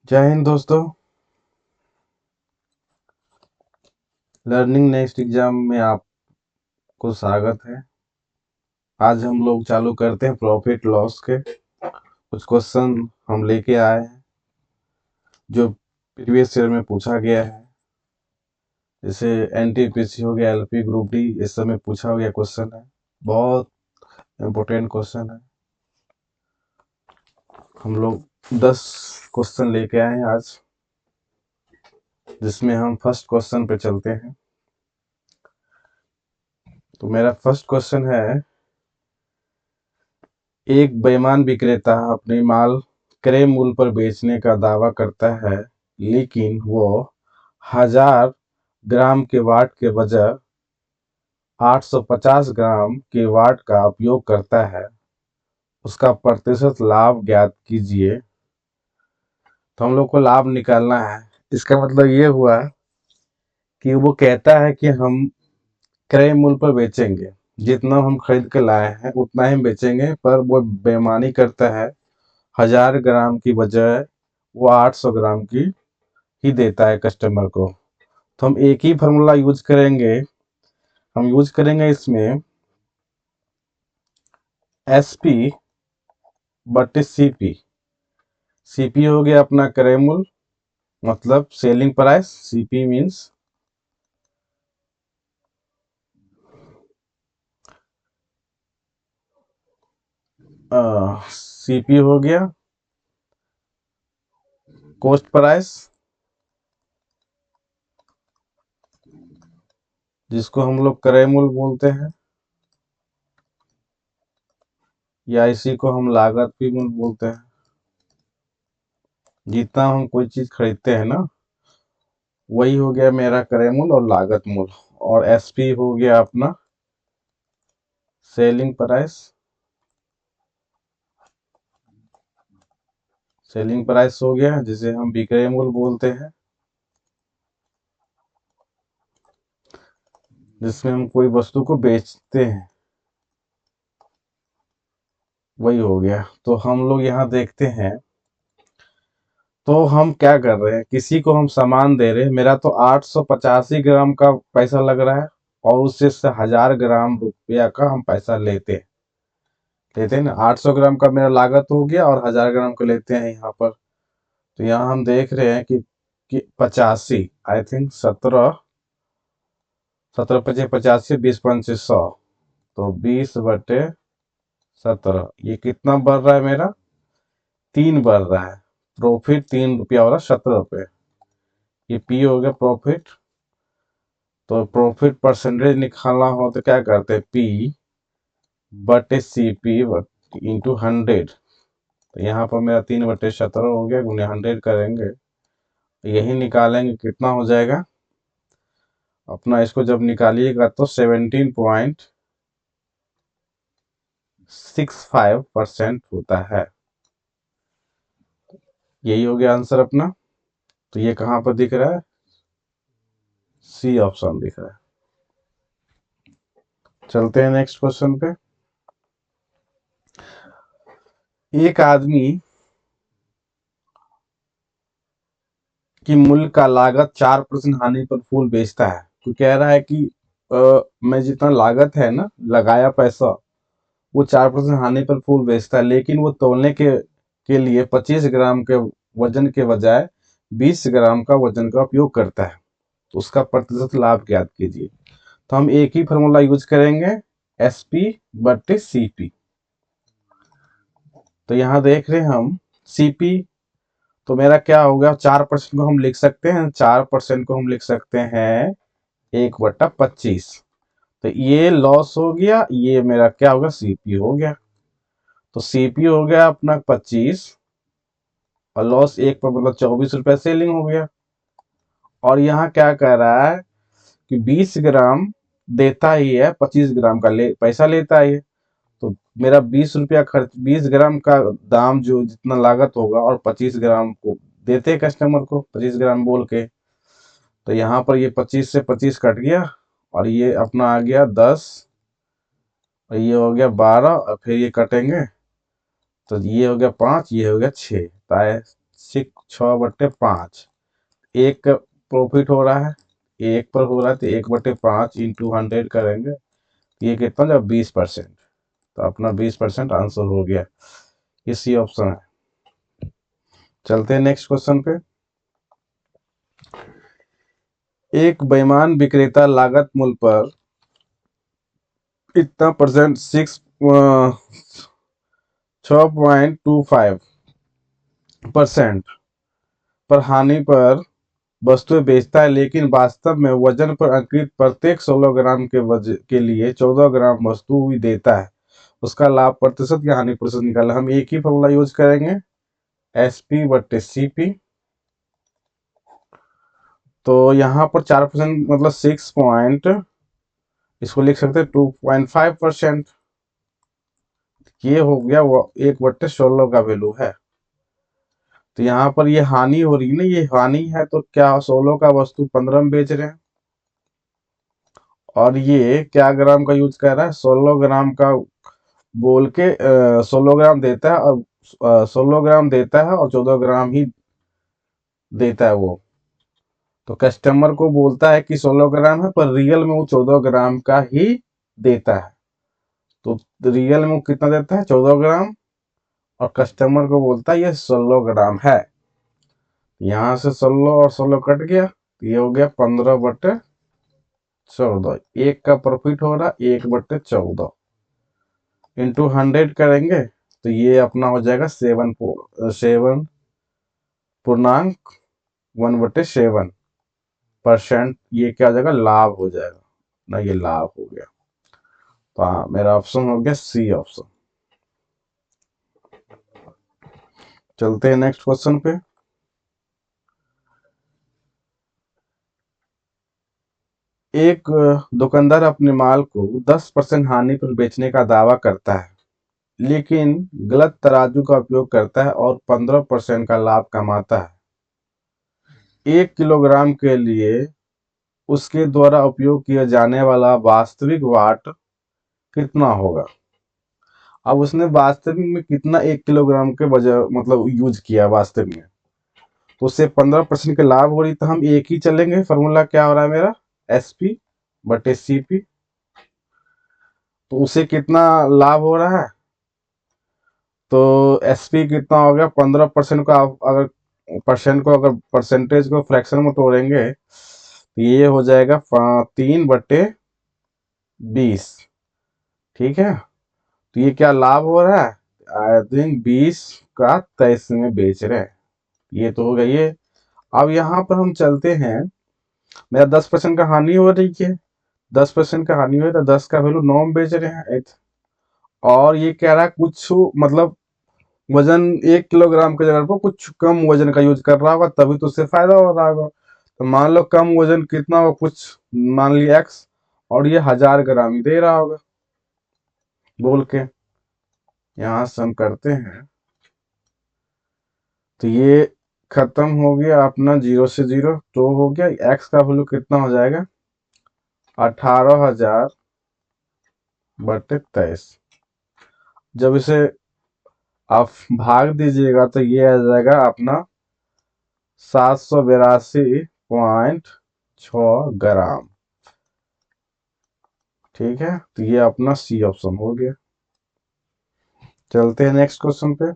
जय हिंद दोस्तों। Learning next exam में आपको स्वागत है। आज हम लोग चालू करते हैं प्रॉफिट लॉस के कुछ क्वेश्चन हम लेके आए हैं जो प्रीवियस ईयर में पूछा गया है। जैसे एनटीपीसी हो गया, एलपी ग्रुप डी, इस समय पूछा गया क्वेश्चन है। बहुत इम्पोर्टेंट क्वेश्चन है। हम लोग 10 क्वेश्चन लेके आए हैं आज, जिसमें हम फर्स्ट क्वेश्चन पे चलते हैं। तो मेरा फर्स्ट क्वेश्चन है, एक बेईमान विक्रेता अपने माल क्रय मूल्य पर बेचने का दावा करता है, लेकिन वो 1000 ग्राम के वाट के बजाय 850 ग्राम के वाट का उपयोग करता है। उसका प्रतिशत लाभ ज्ञात कीजिए। तो हम लोग को लाभ निकालना है। इसका मतलब ये हुआ कि वो कहता है कि हम क्रय मूल्य पर बेचेंगे, जितना हम खरीद के लाए हैं उतना ही बेचेंगे, पर वो बेईमानी करता है। 1000 ग्राम की बजाय वो 800 ग्राम की ही देता है कस्टमर को। तो हम एक ही फार्मूला यूज करेंगे। हम यूज करेंगे इसमें SP बटे CP। CP हो गया अपना क्रय मूल्य, मतलब selling price. CP means CP हो गया कॉस्ट प्राइस, जिसको हम लोग क्रय मूल्य बोलते हैं, या इसी को हम लागत भी मूल्य बोलते हैं। जितना हम कोई चीज खरीदते हैं ना, वही हो गया मेरा क्रय मूल्य और लागत मूल्य। और SP हो गया अपना सेलिंग प्राइस। सेलिंग प्राइस हो गया जिसे हम विक्रय मूल्य बोलते हैं, जिसमें हम कोई वस्तु को बेचते हैं, वही हो गया। तो हम लोग यहाँ देखते हैं, तो हम क्या कर रहे हैं, किसी को हम सामान दे रहे हैं। मेरा तो 885 ग्राम का पैसा लग रहा है, और उससे 1000 ग्राम रुपया का हम पैसा लेते हैं ना। 800 ग्राम का मेरा लागत हो गया और 1000 ग्राम का लेते हैं यहाँ पर। तो यहाँ हम देख रहे हैं कि 85, आई थिंक 17 17 पचे 85, 20 पंचे 100, तो 20/17। ये कितना बढ़ रहा है मेरा? 3 बढ़ रहा है। प्रॉफिट 3 रुपया हो रहा है, 17 रुपये। ये P हो गया प्रॉफिट। तो प्रॉफिट परसेंटेज निकालना हो तो क्या करते हैं, P बटे CP इंटू 100। तो यहाँ पर मेरा 3/17 हो गया, गुने 100 करेंगे, यही निकालेंगे कितना हो जाएगा अपना। इसको जब निकालिएगा तो 17.65% होता है। यही हो गया आंसर अपना। तो ये कहाँ पर दिख रहा है? C ऑप्शन दिख रहा है। चलते हैं नेक्स्ट क्वेश्चन पे। एक आदमी की मूल्य का लागत 4% हानि पर फूल बेचता है। तो कह रहा है कि मैं जितना लागत है ना, लगाया पैसा, वो 4% हानि पर फूल बेचता है, लेकिन वो तौलने के लिए 25 ग्राम के वजन के बजाय 20 ग्राम का वजन का उपयोग करता है। तो उसका प्रतिशत लाभ ज्ञात कीजिए। तो हम एक ही फॉर्मूला यूज करेंगे, SP बटे CP। तो यहाँ देख रहे हैं हम CP, तो मेरा क्या होगा, 4% को हम लिख सकते हैं, 4% को हम लिख सकते हैं 1/25। तो ये लॉस हो गया, ये मेरा क्या होगा, CP हो गया। तो CP हो गया अपना 25, और लॉस 1 पर मतलब 24 रुपये सेलिंग हो गया। और यहाँ क्या कह रहा है कि 20 ग्राम देता ही है, 25 ग्राम का पैसा लेता ही है। तो मेरा 20 रुपया खर्च, 20 ग्राम का दाम जो जितना लागत होगा, और 25 ग्राम को देते कस्टमर को 25 ग्राम बोल के। तो यहाँ पर ये 25 से 25 कट गया, और ये अपना आ गया 10, और ये हो गया 12, और फिर ये कटेंगे तो ये हो गया 5, ये हो गया 6। तो 6/5, एक प्रॉफिट हो रहा है, एक पर हो रहा है, तो 1/5 इंटू 100 करेंगे, ये कितना जब 20%, तो अपना 20% आंसर हो गया, इसी ऑप्शन है। चलते हैं नेक्स्ट क्वेश्चन पे। एक बेईमान विक्रेता लागत मूल्य पर इतना परसेंट 6.25% पर हानि पर वस्तुएं बेचता है, लेकिन वास्तव में वजन पर अंकित प्रत्येक 16 ग्राम के लिए 14 ग्राम वस्तु ही देता है, उसका लाभ प्रतिशत या हानि प्रतिशत निकालना। हम एक ही फॉर्मूला यूज करेंगे, SP/CP। तो यहाँ पर 4% मतलब 6 पॉइंट, इसको लिख सकते हैं 2.5%। ये हो गया वो 1/16 का वैल्यू है। तो यहाँ पर ये हानि हो रही है ना, ये हानि है, तो क्या 16 का वस्तु 15 में बेच रहे हैं, और ये क्या ग्राम का यूज कर रहा है, 16 ग्राम का बोल के 16 ग्राम देता है, और 16 ग्राम देता है और 14 ग्राम ही देता है वो। तो कस्टमर को बोलता है कि 16 ग्राम है, पर रियल में वो 14 ग्राम का ही देता है। तो रियल में वो कितना देता है, 14 ग्राम, और कस्टमर को बोलता है ये 16 ग्राम है। यहाँ से 16 और 16 कट गया, तो ये हो गया 15/14। एक का प्रॉफिट हो रहा 1/14 इंटू 100 करेंगे, तो ये अपना हो जाएगा 7.1/7%। ये क्या हो जाएगा, लाभ हो जाएगा ना, ये लाभ हो गया। तो हाँ, मेरा ऑप्शन हो गया सी ऑप्शन। चलते हैं नेक्स्ट क्वेश्चन पे। एक दुकानदार अपने माल को 10% हानि पर बेचने का दावा करता है, लेकिन गलत तराजू का उपयोग करता है और 15% का लाभ कमाता है। 1 किलोग्राम के लिए उसके द्वारा उपयोग किया जाने वाला वास्तविक वाट कितना होगा। अब उसने वास्तविक में कितना 1 किलोग्राम के बजाय मतलब यूज किया वास्तविक में, तो उससे 15% के लाभ हो रही, तो हम एक ही चलेंगे। फॉर्मूला क्या हो रहा है मेरा, SP/CP। तो उसे कितना लाभ हो रहा है, तो SP कितना हो गया, 15% का। अगर परसेंट को, अगर परसेंटेज को फ्रैक्शन में तोड़ेंगे, तो ये हो जाएगा 3/20। ठीक है, तो ये क्या लाभ हो रहा है, आई थिंक 20 का 23 में बेच रहे हैं। ये तो हो गया ये। अब यहाँ पर हम चलते हैं, मेरा 10% का हानि हो रही है, 10% का हानि हुई, तो 10 का वैल्यू 9 में बेच रहे हैं। और ये कह रहा है कुछ मतलब वजन 1 किलोग्राम के जगह पर कुछ कम वजन का यूज कर रहा होगा, तभी तो उससे फायदा हो रहा होगा। तो मान लो कम वजन कितना होगा, कुछ मान लिया X, और ये 1000 ग्राम ही दे रहा होगा बोल के। यहां से हम करते हैं, तो ये खत्म हो गया अपना 0 से 0, तो हो गया X का वैल्यू कितना हो जाएगा, 18,000/23। जब इसे आप भाग दीजिएगा, तो ये आ जाएगा अपना 782.6 ग्राम। ठीक है, तो ये अपना सी ऑप्शन हो गया। चलते हैं नेक्स्ट क्वेश्चन पे।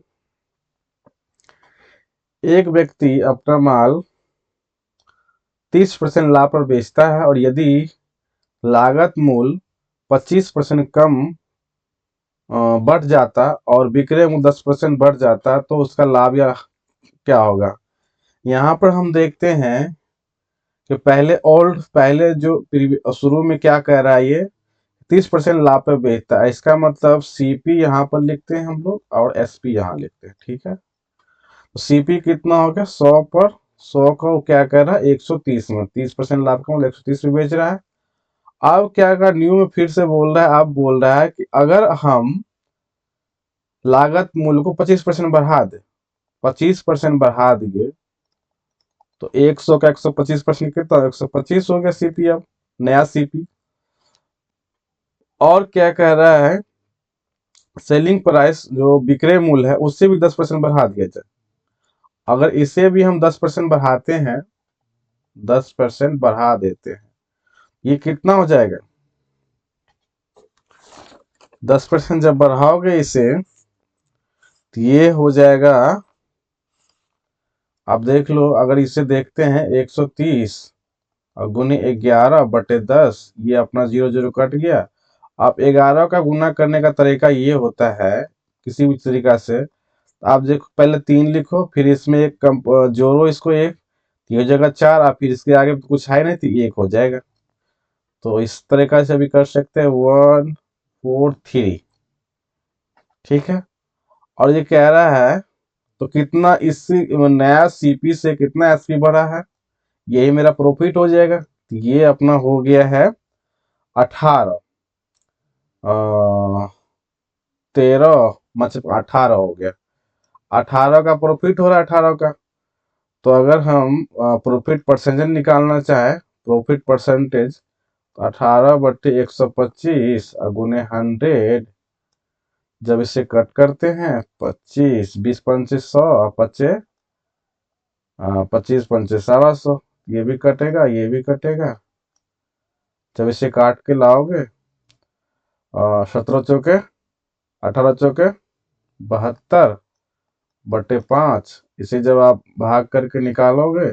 एक व्यक्ति अपना माल 30% लाभ पर बेचता है, और यदि लागत मूल्य 25% कम बढ़ जाता और विक्रय मूल्य 10% बढ़ जाता, तो उसका लाभ या क्या होगा। यहाँ पर हम देखते हैं कि पहले जो शुरू में क्या कह रहा है, ये 30% लाभ पर बेचता है, इसका मतलब CP यहाँ पर लिखते हैं हम लोग, और SP यहाँ लिखते हैं। ठीक है, तो CP कितना हो गया, 100 पर 100 का क्या कह रहा है, 130 में 30% लाभ का मतलब 130 में बेच रहा है। अब क्या कर न्यू में फिर से बोल रहा है, अब बोल रहा है कि अगर हम लागत मूल्य को 25% बढ़ा दे, 25% बढ़ा दिए, तो 100 का 125% कितना, 125 हो गया CP। अब नया CP। और क्या कह रहा है, सेलिंग प्राइस जो विक्रय मूल्य है उससे भी 10% बढ़ा दिया जाए। अगर इसे भी हम 10% बढ़ाते हैं, 10% बढ़ा देते हैं, ये कितना हो जाएगा? 10% जब बढ़ाओगे इसे तो ये हो जाएगा, आप देख लो, अगर इसे देखते हैं 130 और गुने 11/10, ये अपना 0 0 कट गया। अब 11 का गुना करने का तरीका ये होता है, किसी भी तरीका से आप देखो, पहले 3 लिखो, फिर इसमें एक कम जोड़ो, इसको एक, ये हो जाएगा 4, और फिर इसके आगे तो कुछ है नहीं तो 1 हो जाएगा। तो इस तरीका से भी कर सकते हैं, 143। ठीक है, और ये कह रहा है तो कितना इसी नया सीपी से कितना एसपी बढ़ा है, यही मेरा प्रॉफिट हो जाएगा। तो ये अपना हो गया है 18, 13, मतलब 18 हो गया, 18 का प्रॉफिट हो रहा है, 18 का। तो अगर हम प्रॉफिट परसेंटेज निकालना चाहे, प्रॉफिट परसेंटेज, तो 18/125 गुने 100, जब इसे कट करते हैं 25, 20 पंचे 100, और 25 पंचे 1,200, ये भी कटेगा, ये भी कटेगा। जब इसे काट के लाओगे, 17 चौके 18 चौके 72/5, इसे जब आप भाग करके निकालोगे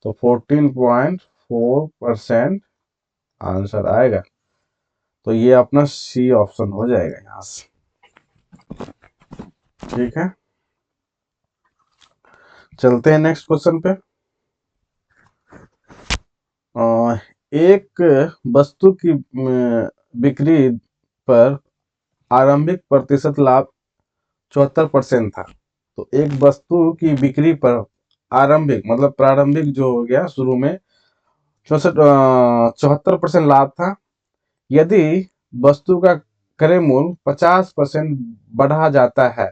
तो 14.4% आंसर आएगा। तो ये अपना सी ऑप्शन हो जाएगा यहाँ से। ठीक है, चलते हैं नेक्स्ट क्वेश्चन पे। एक वस्तु की बिक्री पर आरंभिक प्रतिशत लाभ 74% था। तो एक वस्तु की बिक्री पर आरंभिक मतलब प्रारंभिक जो हो गया शुरू में 74% लाभ था। यदि वस्तु का क्रय मूल्य 50% बढ़ा जाता है,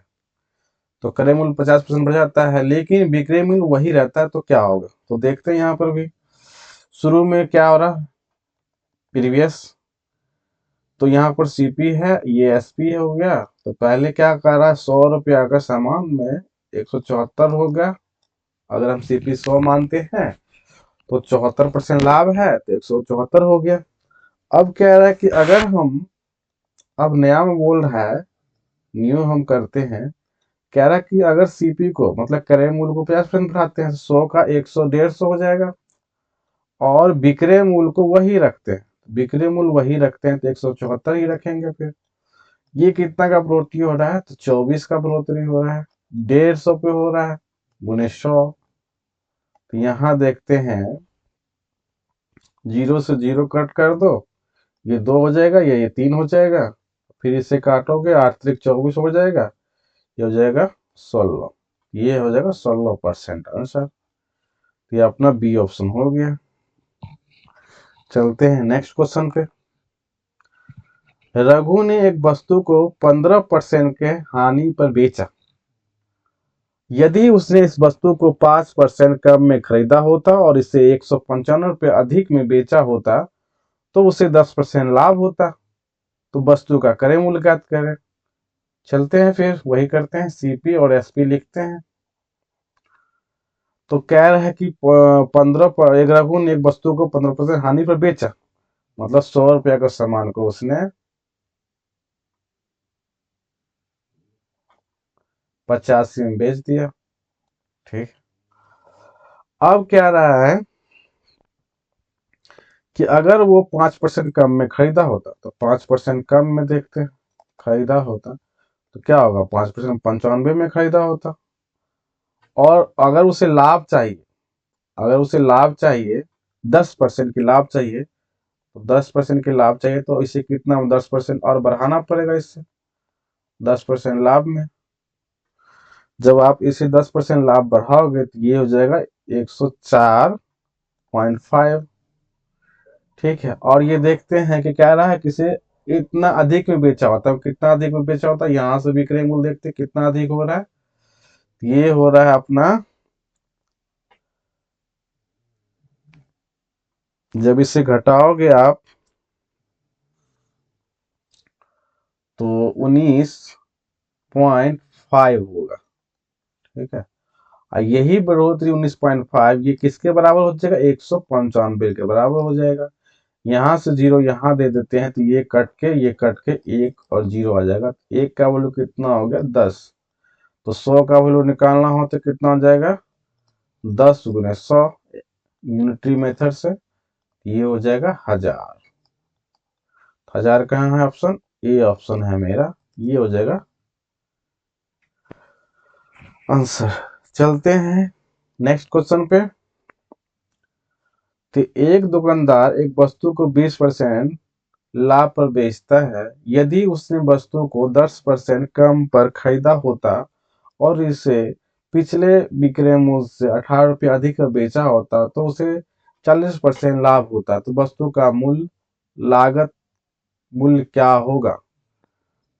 तो क्रय मूल्य 50% बढ़ जाता है लेकिन विक्रय मूल्य वही रहता है, तो क्या होगा? तो देखते हैं यहाँ पर भी शुरू में क्या हो रहा है, प्रीवियस, तो यहाँ पर सीपी है, ये एसपी हो गया। तो पहले क्या कर रहा है, 100 रुपया का सामान में 174 हो गया। अगर हम सीपी 100 मानते हैं तो 74% लाभ है, तो 174 हो गया। अब कह रहा है कि अगर हम, अब नया में बोल रहा है, न्यू हम करते हैं, कह रहा है कि अगर सीपी को मतलब क्रय मूल्य को 50% बढ़ाते हैं, 100 का 100 150 हो जाएगा, और विक्रय मूल्य को वही रखते हैं, विक्रय मूल्य वही रखते हैं तो 174 ही रखेंगे। फिर ये कितना का बढ़ोतरी हो रहा है, तो 24 का बढ़ोतरी हो रहा है, 150 पे हो रहा है, गुने 100। तो यहाँ देखते हैं, 0 से 0 कट कर दो, ये 2 हो जाएगा, ये 3 हो जाएगा, फिर इसे काटोगे 8 त्रिक 24 हो जाएगा, ये हो जाएगा 16, ये हो जाएगा 16% आंसर। ये अपना बी ऑप्शन हो गया। चलते हैं नेक्स्ट क्वेश्चन पे। रघु ने एक वस्तु को 15% के हानि पर बेचा। यदि उसने इस वस्तु को 5% कम में खरीदा होता और इसे 195 रुपये अधिक में बेचा होता तो उसे 10% लाभ होता। तो वस्तु का क्रय मूल्य ज्ञात करें। चलते हैं, फिर वही करते हैं, सीपी और एसपी लिखते हैं। तो कह रहा है कि 15 पर एक रघु ने एक वस्तु को 15% हानि पर बेचा, मतलब 100 रुपया का सामान को उसने 85 में बेच दिया। ठीक, अब क्या रहा है कि अगर वो 5% कम में खरीदा होता, तो 5% कम में देखते हैं, खरीदा होता तो क्या होगा, 5% 95 में खरीदा होता। और अगर उसे लाभ चाहिए, अगर उसे लाभ चाहिए 10% की लाभ चाहिए, तो 10% की लाभ चाहिए तो इसे कितना 10% और बढ़ाना पड़ेगा, इससे 10% लाभ में। जब आप इसे 10% लाभ बढ़ाओगे तो ये हो जाएगा 104.5। ठीक है, और ये देखते हैं कि कह रहा है कि इसे इतना अधिक में बेचा होता है, कितना अधिक में बेचा होता है, यहाँ से विक्रय मूल्य देखते हैं कितना अधिक हो रहा है, ये हो रहा है अपना, जब इसे घटाओगे आप तो 19.5 होगा। ठीक है, और यही बढ़ोतरी 19.5 ये किसके बराबर हो जाएगा, 195 के बराबर हो जाएगा। यहाँ से 0 यहाँ दे देते हैं तो ये कट के 1 और 0 आ जाएगा। 1 का वैल्यू कितना हो गया, 10। तो 100 का वैल्यू निकालना हो तो कितना हो जाएगा, 10 गुने 100 यूनिटरी मेथड से, ये हो जाएगा 1000। 1000 कहाँ है ऑप्शन, ए ऑप्शन है मेरा, ये हो जाएगा आंसर। चलते हैं नेक्स्ट क्वेश्चन पे। तो एक दुकानदार एक वस्तु को 20% लाभ पर बेचता है। यदि उसने वस्तु को 10% कम पर खरीदा होता और इसे पिछले विक्रय मूल्य से 18 रुपये अधिक पर बेचा होता तो उसे 40% लाभ होता। तो वस्तु का लागत मूल्य क्या होगा,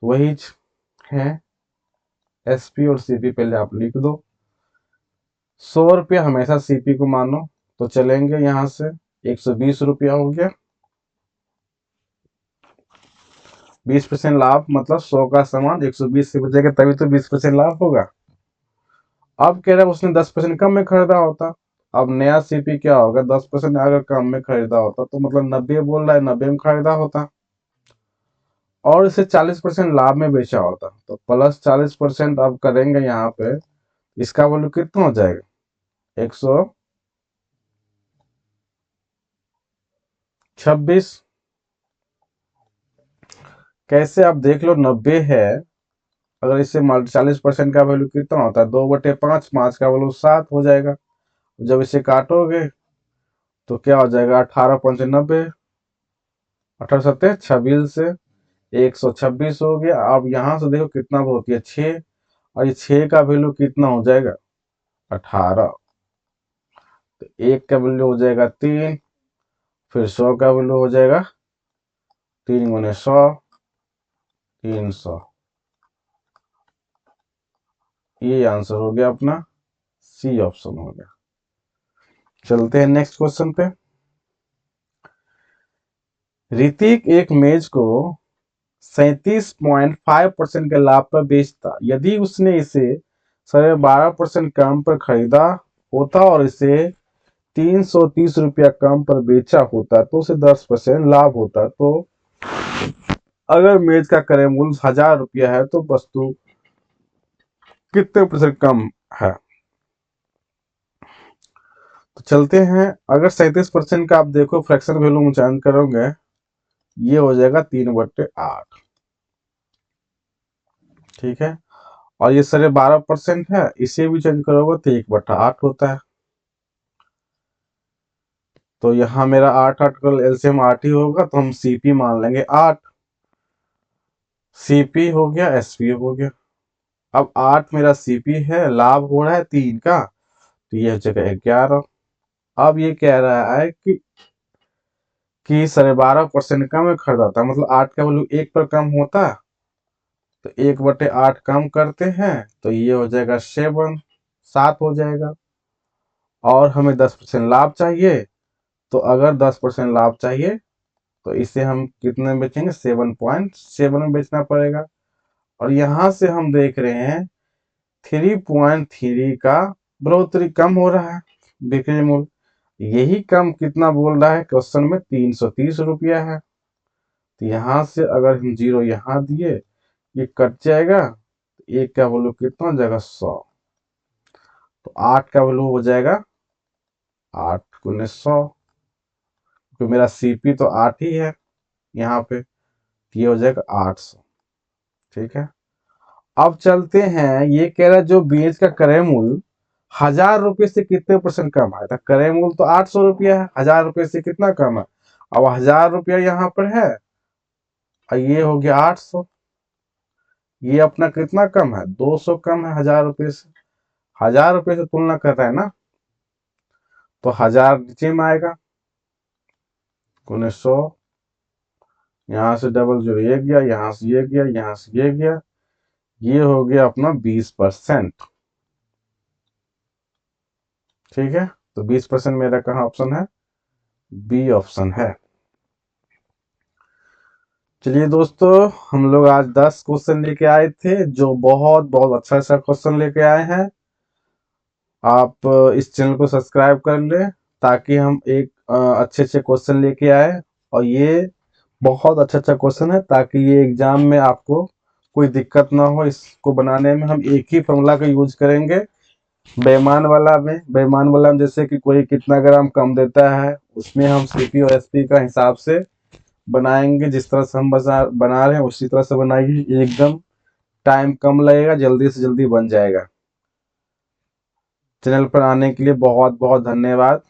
वही है एसपी और सीपी। पहले आप लिख दो। 100 रुपया हमेशा सीपी को मानो, तो चलेंगे यहां से 120 रुपया हो गया। 20% लाभ मतलब 100 का सामान 120 से बचेगा, तभी तो 20% लाभ होगा। अब कह रहा है उसने 10% कम में खरीदा होता। अब नया सीपी क्या होगा, 10% अगर कम में खरीदा होता तो मतलब 90 बोल रहा है, 90 में खरीदा होता और इसे 40% लाभ में बेचा होता। तो प्लस 40% अब करेंगे यहाँ पे, इसका वैल्यू कितना हो जाएगा, 126। कैसे आप देख लो, 90 है, अगर इससे 40% का वैल्यू कितना होता है, 2/5, 5 का वैल्यू 7 हो जाएगा। जब इसे काटोगे तो क्या हो जाएगा, 18×5 = 90, 18×7 = 26 से 126 हो गया। अब यहां से देखो कितना होती है, 6, और ये 6 का वैल्यू कितना हो जाएगा, 18। तो 1 का वैल्यू हो जाएगा 3, फिर 100 का वैल्यू हो जाएगा 3×100, 300। ये आंसर हो गया अपना, सी ऑप्शन हो गया। चलते हैं नेक्स्ट क्वेश्चन पे। ऋतिक एक मेज को 37.5% के लाभ पर बेचता। यदि उसने इसे 12.5% कम पर खरीदा होता और इसे 330 रुपया कम पर बेचा होता तो उसे 10% लाभ होता। तो अगर मेज का क्रय मूल्य 1000 रुपया है तो वस्तु कितने % कम है। तो चलते हैं, अगर 37% का आप देखो फ्रैक्शन वैल्यू में चयन करोगे, ये हो जाएगा 3/8। ठीक है, और ये 12.5% है, इसे भी चेंज करोगे तो 1/8 होता है। तो यहाँ मेरा 8 का एलसीएम 8 ही होगा, तो हम सीपी मान लेंगे 8। सीपी हो गया, एसपी हो गया। अब 8 मेरा सीपी है, लाभ हो रहा है 3 का, तो ये हो जाएगा 11। अब ये कह रहा है कि 12.5% कम में खरीदा था, मतलब 8 का वैल्यू 1 पर कम होता, तो 1/8 कम करते हैं तो ये हो जाएगा 7 हो जाएगा। और हमें 10% लाभ चाहिए, तो अगर 10% लाभ चाहिए तो इसे हम कितने में बेचेंगे, 7.7 में बेचना पड़ेगा। और यहां से हम देख रहे हैं 3.3 का बढ़ोतरी कम हो रहा है बिक्री मूल्य। यही कम कितना बोल रहा है क्वेश्चन में, 330 रुपया है। तो यहां से अगर हम 0 यहाँ दिए, ये कट जाएगा, 1 का वैल्यू कितना हो जाएगा, 100। तो 8 का वैल्यू हो जाएगा 8×100, तो मेरा सीपी तो 8 ही है यहाँ पे, ये हो जाएगा 800। ठीक है, अब चलते हैं। ये कह रहा है जो बीज का क्रय मूल्य 1000 रुपये से कितने % कम है। क्रय मूल्य तो 800 रुपया है, 1000 रुपये से कितना कम है। अब 1000 रुपया यहाँ पर है और ये हो गया 800, ये अपना कितना कम है, 200 कम है 1000 रुपये से। 1000 रुपये से तुलना कर रहा है ना, तो 1000 नीचे में आएगा, 100, यहाँ से डबल 0 ये गया, यहाँ से ये गया, यहाँ से ये गया, ये हो गया अपना 20%। ठीक है, तो 20% मेरा कहाँ ऑप्शन है, बी ऑप्शन है। चलिए दोस्तों, हम लोग आज 10 क्वेश्चन लेके आए थे, जो बहुत बहुत अच्छा सा क्वेश्चन लेके आए हैं। आप इस चैनल को सब्सक्राइब कर लें ताकि हम एक अच्छे अच्छे क्वेश्चन लेके आए। और ये बहुत अच्छा क्वेश्चन है ताकि ये एग्जाम में आपको कोई दिक्कत ना हो। इसको बनाने में हम एक ही फॉर्मूला का यूज करेंगे। बेईमान वाला में जैसे कि कोई कितना ग्राम कम देता है, उसमें हम सीपी और एसपी का हिसाब से बनाएंगे। जिस तरह से हम बना रहे हैं उसी तरह से बनाइए, एकदम टाइम कम लगेगा, जल्दी से जल्दी बन जाएगा। चैनल पर आने के लिए बहुत बहुत धन्यवाद।